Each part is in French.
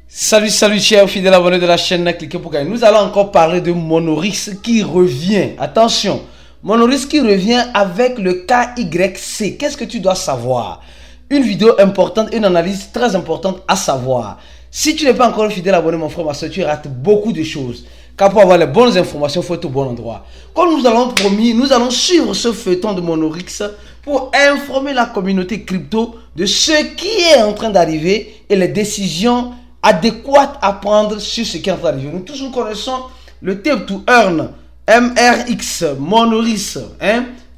Salut, salut chers fidèles abonnés de la chaîne, cliquez pour gagner. Nous allons encore parler de Monorix qui revient. Attention, Monorix qui revient avec le KYC. Qu'est-ce que tu dois savoir? Une vidéo importante, une analyse très importante à savoir. Si tu n'es pas encore fidèle abonné, mon frère, ma soeur, tu rates beaucoup de choses. Car pour avoir les bonnes informations, il faut être au bon endroit. Comme nous allons promis, nous allons suivre ce feuilleton de Monorix pour informer la communauté crypto de ce qui est en train d'arriver et les décisions adéquates à prendre sur ce qui est en train d'arriver. Nous tous nous connaissons le Tape to Earn, MRX, Monorix.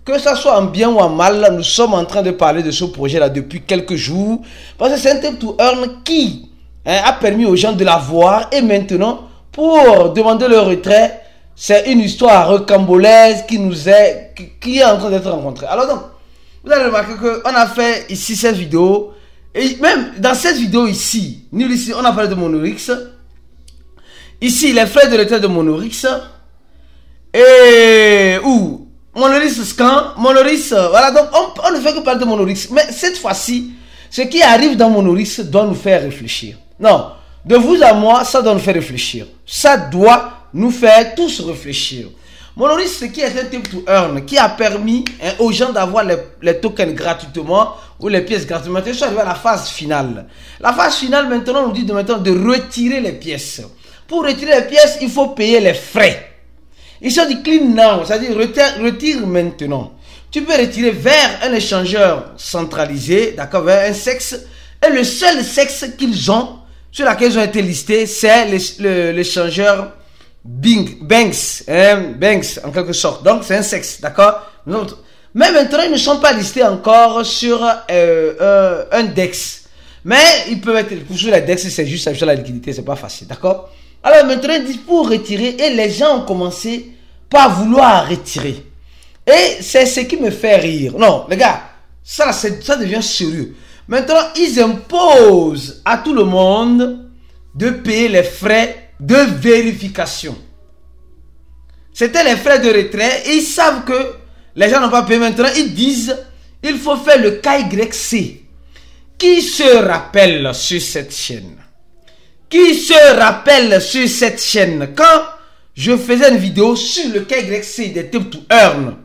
Que ça soit en bien ou en mal, nous sommes en train de parler de ce projet-là depuis quelques jours. Parce que c'est un Tape to Earn qui a permis aux gens de l'avoir. Et maintenant, pour demander le retrait, c'est une histoire rocambolesque qui est en train d'être rencontrée. Alors donc, vous allez remarquer qu'on a fait ici cette vidéo. Et même dans cette vidéo ici, nous ici, on a parlé de Monorix. Ici, les frais de retrait de Monorix. Et où Monorix scan, Monorix, voilà, donc on ne fait que parler de Monorix. Mais cette fois-ci, ce qui arrive dans Monorix doit nous faire réfléchir. Non, de vous à moi, ça doit nous faire réfléchir. Ça doit nous faire tous réfléchir. Monorix, ce qui est un Tape to Earn, qui a permis aux gens d'avoir les tokens gratuitement ou les pièces gratuitement. Je suis arrivé à la phase finale. La phase finale, maintenant, on nous dit de retirer les pièces. Pour retirer les pièces, il faut payer les frais. Ici, on dit clean now, c'est-à-dire retire maintenant. Tu peux retirer vers un échangeur centralisé, d'accord, vers un sexe. Et le seul sexe qu'ils ont, sur laquelle ils ont été listés, c'est l'échangeur Banks, Banks en quelque sorte. Donc, c'est un sexe, d'accord. Mais maintenant, ils ne sont pas listés encore sur un DEX. Mais ils peuvent être sur la DEX, c'est juste sur la liquidité, c'est pas facile, d'accord. Alors maintenant, ils disent pour retirer, et les gens ont commencé par vouloir retirer. Et c'est ce qui me fait rire. Non, les gars, ça devient sérieux. Maintenant, ils imposent à tout le monde de payer les frais de vérification. C'était les frais de retrait, et ils savent que les gens n'ont pas payé. Maintenant, ils disent il faut faire le KYC. Qui se rappelle sur cette chaîne? Qui se rappelle sur cette chaîne quand je faisais une vidéo sur le KYC des Tape to Earn?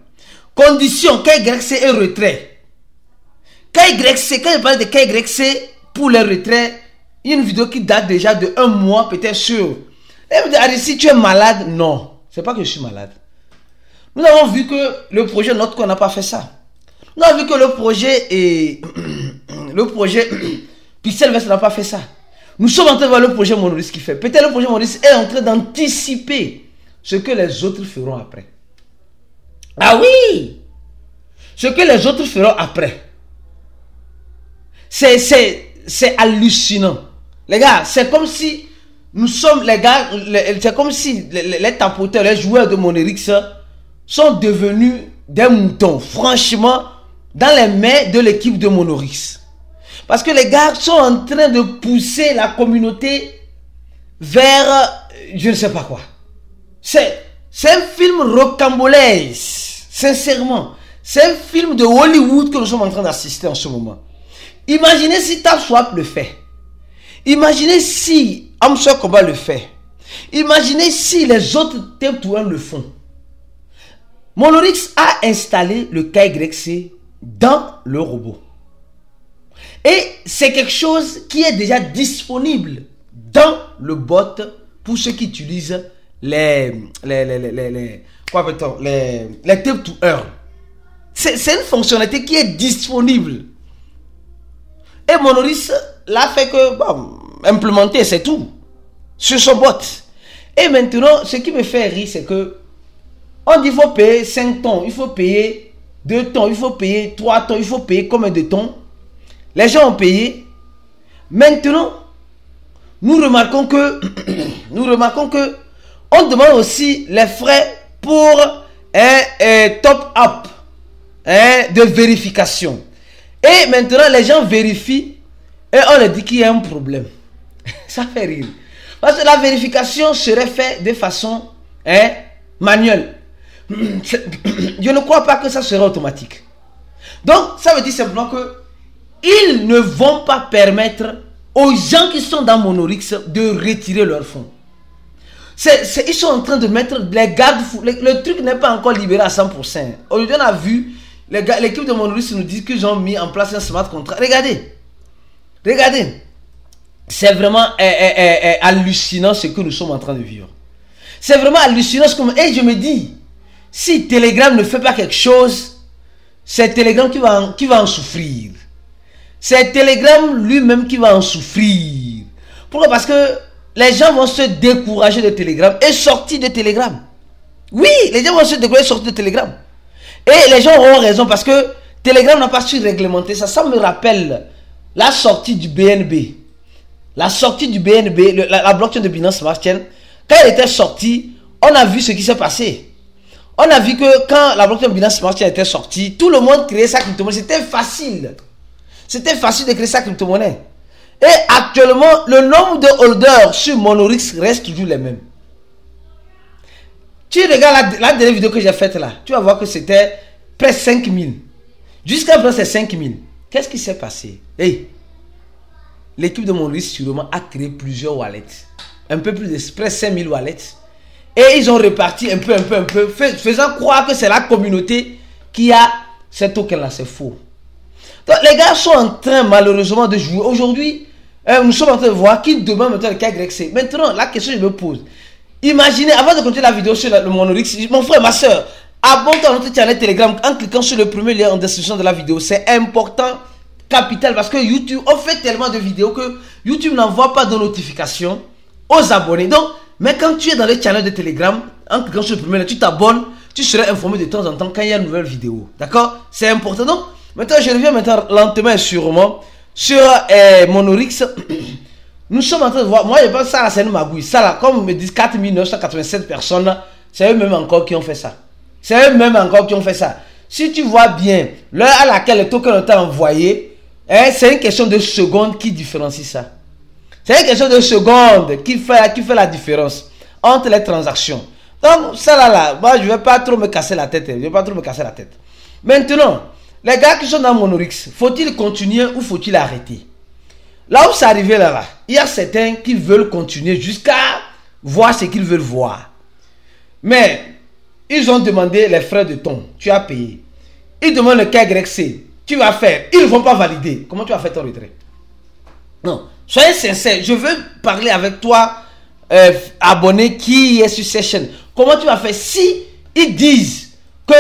Condition KYC et retrait. KYC, quand je parle de KYC pour les retraits, il y a une vidéo qui date déjà de 1 mois, peut-être sûr. Et vous dites, si tu es malade, non. C'est pas que je suis malade. Nous avons vu que le projet Notcoin n'a pas fait ça. Nous avons vu que le projet Pixelverse n'a pas fait ça. Nous sommes en train de voir le projet Monorix qui fait. Peut-être le projet Monorix est en train d'anticiper ce que les autres feront après. Ah oui! Ce que les autres feront après. C'est hallucinant. Les gars, c'est comme si nous sommes, les gars, c'est comme si les tapoteurs, les joueurs de Monorix sont devenus des moutons. Franchement, dans les mains de l'équipe de Monorix. Parce que les gars sont en train de pousser la communauté vers je ne sais pas quoi. C'est un film rocambolesque. Sincèrement. C'est un film de Hollywood que nous sommes en train d'assister en ce moment. Imaginez si TapSwap le fait. Imaginez si Amsor Combat le fait. Imaginez si les autres Tape to Earn le font. Monorix a installé le KYC dans le robot. Et c'est quelque chose qui est déjà disponible dans le bot pour ceux qui utilisent les Tape to Earn. C'est une fonctionnalité qui est disponible. Et Monorix l'a fait que, bon, implémenter, c'est tout. Sur son bot. Et maintenant, ce qui me fait rire, c'est que on dit qu'il faut payer 5 tons, il faut payer 2 tons, il faut payer 3 tons, il faut payer combien de tons? Les gens ont payé. Maintenant, nous remarquons que on demande aussi les frais pour un top-up de vérification. Et maintenant, les gens vérifient et on leur dit qu'il y a un problème. Ça fait rire. Parce que la vérification serait faite de façon manuelle. Je ne crois pas que ça serait automatique. Donc, ça veut dire simplement que ils ne vont pas permettre aux gens qui sont dans Monorix de retirer leurs fonds. Ils sont en train de mettre les garde-fous. Le truc n'est pas encore libéré à 100%. Aujourd'hui, on a vu, l'équipe de Monorix nous dit qu'ils ont mis en place un smart contract. Regardez. Regardez. C'est vraiment hallucinant ce que nous sommes en train de vivre. C'est vraiment hallucinant. Et je me dis, si Telegram ne fait pas quelque chose, c'est Telegram qui va en souffrir. C'est Telegram lui-même qui va en souffrir. Pourquoi? Parce que les gens vont se décourager de Telegram et sortir de Telegram. Oui, les gens vont se décourager et sortir de Telegram. Et les gens auront raison parce que Telegram n'a pas su réglementer ça. Ça me rappelle la sortie du BNB. La sortie du BNB, la blockchain de Binance Smart Chain. Quand elle était sortie, on a vu ce qui s'est passé. On a vu que quand la blockchain de Binance Smart Chain était sortie, tout le monde créait sa crypto-monnaie. C'était facile. C'était facile de créer sa crypto-monnaie. Et actuellement, le nombre de holders sur Monorix reste toujours les mêmes. Tu regardes la dernière vidéo que j'ai faite là, tu vas voir que c'était presque 5000. Jusqu'à présent, c'est 5000. Qu'est-ce qui s'est passé? Hey, l'équipe de Monorix sûrement a créé plusieurs wallets. Un peu plus de presque 5000 wallets. Et ils ont reparti un peu, faisant croire que c'est la communauté qui a ces tokens là. C'est faux. Donc les gars sont en train malheureusement de jouer. Aujourd'hui, nous sommes en train de voir qui demande maintenant le KYC. Maintenant, la question que je me pose. Imaginez, avant de continuer la vidéo sur le Monorix, mon frère, ma soeur, abonne-toi à notre channel Telegram en cliquant sur le premier lien en description de la vidéo. C'est important, capital, parce que YouTube, on fait tellement de vidéos que YouTube n'envoie pas de notifications aux abonnés. Donc, mais quand tu es dans le channel de Telegram, en cliquant sur le premier lien, tu t'abonnes, tu seras informé de temps en temps quand il y a une nouvelle vidéo. D'accord? C'est important. Donc, maintenant, je reviens maintenant lentement et sûrement sur Monorix. Nous sommes en train de voir. Moi, je pense que ça, là, c'est une magouille. Ça, là, comme me disent 4987 personnes, c'est eux-mêmes encore qui ont fait ça. C'est eux-mêmes encore qui ont fait ça. Si tu vois bien l'heure à laquelle le token est envoyé, c'est une question de secondes qui différencie ça. C'est une question de secondes qui fait la différence entre les transactions. Donc, ça là, moi, je ne vais pas trop me casser la tête. Maintenant, les gars qui sont dans Monorix, faut-il continuer ou faut-il arrêter? Là où c'est arrivé là, il y a certains qui veulent continuer jusqu'à voir ce qu'ils veulent voir. Mais, ils ont demandé les frais de ton, tu as payé. Ils demandent le KYC, tu vas faire. Ils ne vont pas valider. Comment tu vas faire ton retrait? Non, soyez sincère, je veux parler avec toi, abonné qui est sur cette chaîne. Comment tu vas faire si ils disent que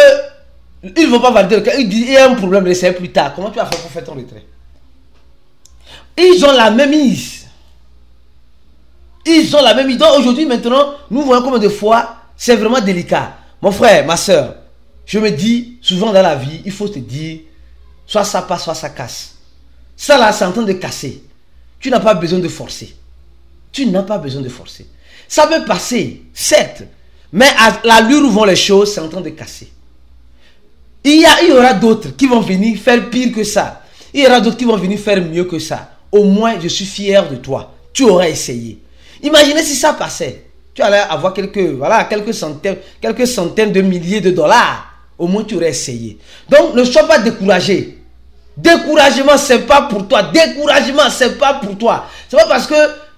ils ne vont pas valider le cas, ils disent il y a un problème, laissez plus tard. Comment tu vas faire pour faire ton retrait? Ils ont la même mise. Ils ont la même mise. Donc aujourd'hui, maintenant, nous voyons combien de fois c'est vraiment délicat. Mon frère, ma soeur, je me dis souvent dans la vie, il faut te dire soit ça passe, soit ça casse. Ça là, c'est en train de casser. Tu n'as pas besoin de forcer. Tu n'as pas besoin de forcer. Ça peut passer, certes, mais à l'allure où vont les choses, c'est en train de casser. Il y aura d'autres qui vont venir faire pire que ça. Il y aura d'autres qui vont venir faire mieux que ça. Au moins, je suis fier de toi. Tu aurais essayé. Imaginez si ça passait. Tu allais avoir quelques centaines de milliers de dollars. Au moins, tu aurais essayé. Donc, ne sois pas découragé. Découragement, c'est pas pour toi. Découragement, c'est pas pour toi. C'est pas parce que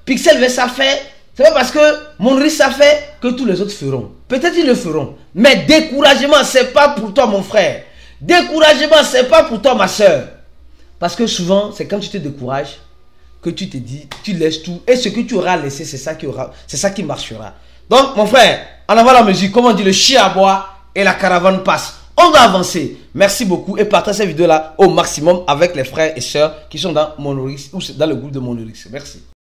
Pixelverse a fait, c'est pas parce que Monorix a fait que tous les autres feront. Peut-être ils le feront. Mais découragement, c'est pas pour toi, mon frère. Découragement, c'est pas pour toi, ma soeur. Parce que souvent, c'est quand tu te décourages que tu te dis, tu laisses tout. Et ce que tu auras laissé, c'est ça qui marchera. Donc, mon frère, en avant la musique, comme on dit, le chien aboie et la caravane passe. On va avancer. Merci beaucoup et partagez cette vidéo-là au maximum avec les frères et sœurs qui sont dans Monorix ou dans le groupe de Monorix. Merci.